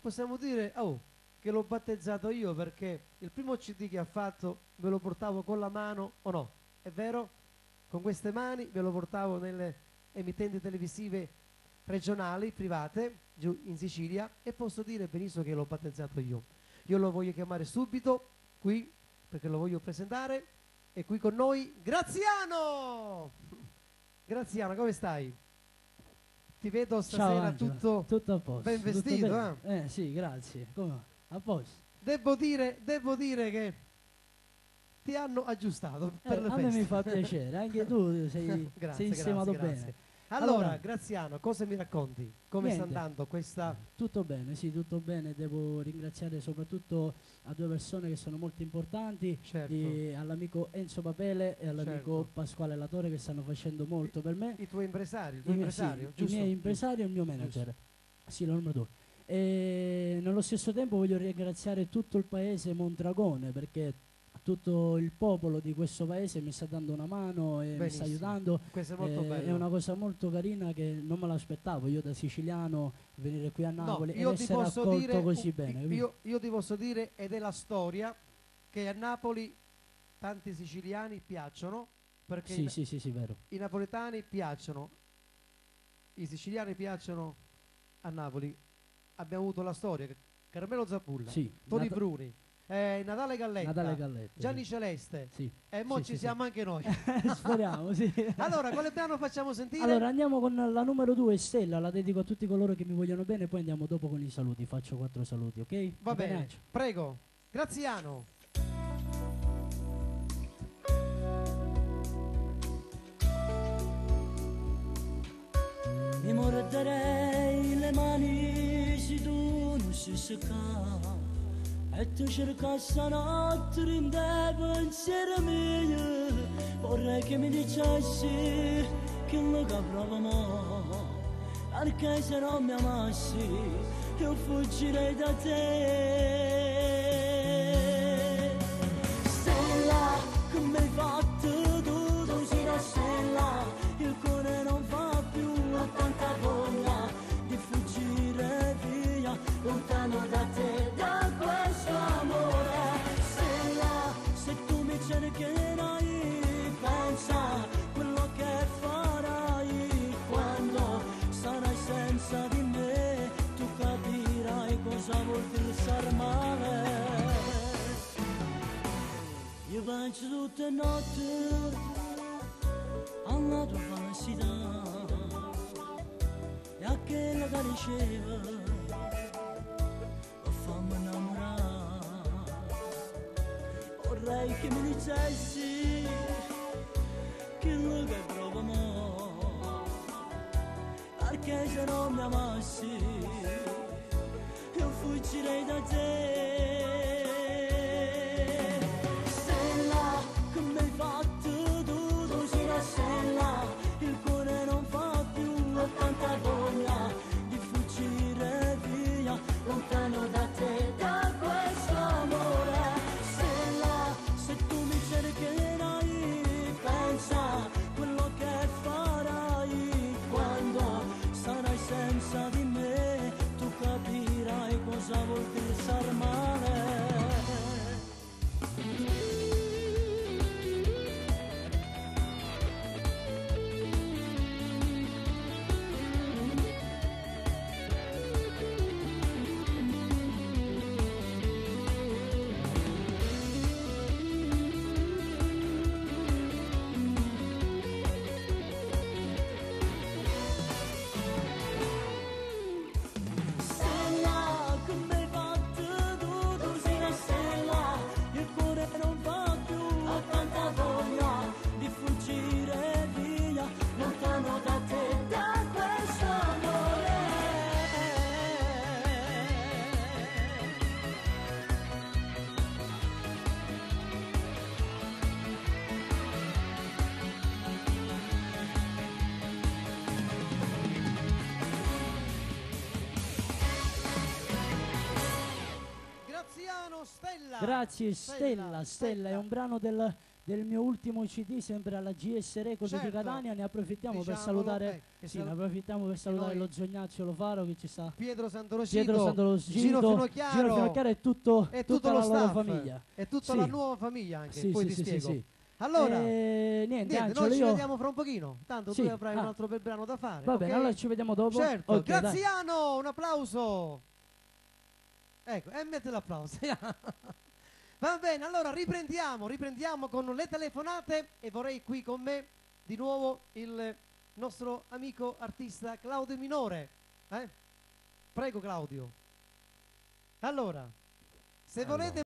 possiamo dire che l'ho battezzato io, perché il primo CD che ha fatto ve lo portavo con la mano, o no? È vero? Con queste mani ve lo portavo nelle emittenti televisive regionali, private, giù in Sicilia, e posso dire benissimo che l'ho battezzato io. Io lo voglio chiamare subito qui, perché lo voglio presentare. E qui con noi Graziano! Graziano, come stai? Ti vedo stasera tutto a posto, ben vestito, sì, grazie. Come? A posto. Devo dire che ti hanno aggiustato per le a feste. me mi fa piacere, anche tu sei sistemato bene. Allora, Graziano, cosa mi racconti? Come sta andando questa? Tutto bene, sì, tutto bene. Devo ringraziare soprattutto a due persone che sono molto importanti, certo, all'amico Enzo Papele e all'amico certo, Pasquale Latore, che stanno facendo molto per me. I tuoi impresari, il tuo impresario, sì, i miei impresari e il mio manager. Giusto. Sì, la numero 2. E nello stesso tempo voglio ringraziare tutto il paese Mondragone, perché tutto il popolo di questo paese mi sta dando una mano e mi sta aiutando. Questo è molto bello. È una cosa molto carina che non me l'aspettavo io da siciliano, venire qui a Napoli ed essere accolto così bene. Io ti posso dire, ed è la storia, che a Napoli tanti siciliani piacciono, perché sì, vero. I napoletani piacciono, i siciliani piacciono a Napoli. Abbiamo avuto la storia, Carmelo Zappulla, Toni Bruni, Natale Galletta, Gianni Celeste, e mo ci siamo anche noi. Speriamo, sì. Allora, quale brano facciamo sentire? Allora, andiamo con la numero 2, Stella, la dedico a tutti coloro che mi vogliono bene, poi andiamo dopo con i saluti, faccio 4 saluti, ok? Va bene, prego. Graziano. Mi morderei le mani se tu non si secca, e tu cercassi a notte in te pensiero mio. Vorrei che mi dicessi che lo caprava mo', perché se non mi amassi io fuggirei da te. Stella, che mi hai fatto tu sei la stella, il cuore non fa più tanta voglia di fuggire via lontano da te, da questo amore. Stella, se tu mi cercherai, pensa quello che farai quando sarai senza di me, tu capirai cosa vuol dire star male. Io penso tutte le notti alla tua felicità e a quella che riceve lo fammi innamorare. Vorrei che mi dicessi quello che provo mo', perché se non mi amassi io fuggirei da te. Stella, che mi hai fatto tu sei la stella, il cuore non fa più tanta voglia di fuggire via lontano da te, da questo amore. Stella, se tu mi cercherai, pensa quello che farai quando sarai senza di me, tu capirai cosa vuol dire star male. Stella. Grazie, Stella è un brano del del mio ultimo CD sempre alla GS Record di Certo. Catania. Ne approfittiamo per Diciamolo, salutare, che ne approfittiamo per salutare noi- lo Zognaccio Faro che ci sta. Pietro Sant'Orosito, Pietro Sant'Orosito, Gino Gino Finocchiaro Finocchiaro e tutto, e tutta tutto lo la loro staff famiglia. e tutta Sì. la nuova famiglia anche, Sì, poi sì, ti sì, sì, spiego. sì. Allora, Niente, Angelo, noi ci io... vediamo fra un pochino, tanto Sì, tu avrai un altro bel brano da fare. Va bene, ok? allora ci vediamo dopo. Certo, Ok, dai. Graziano, un applauso. Ecco, e mette l'applauso. Va bene, allora riprendiamo con le telefonate e vorrei qui con me di nuovo il nostro amico artista Claudio Minore. Prego Claudio. Allora, se volete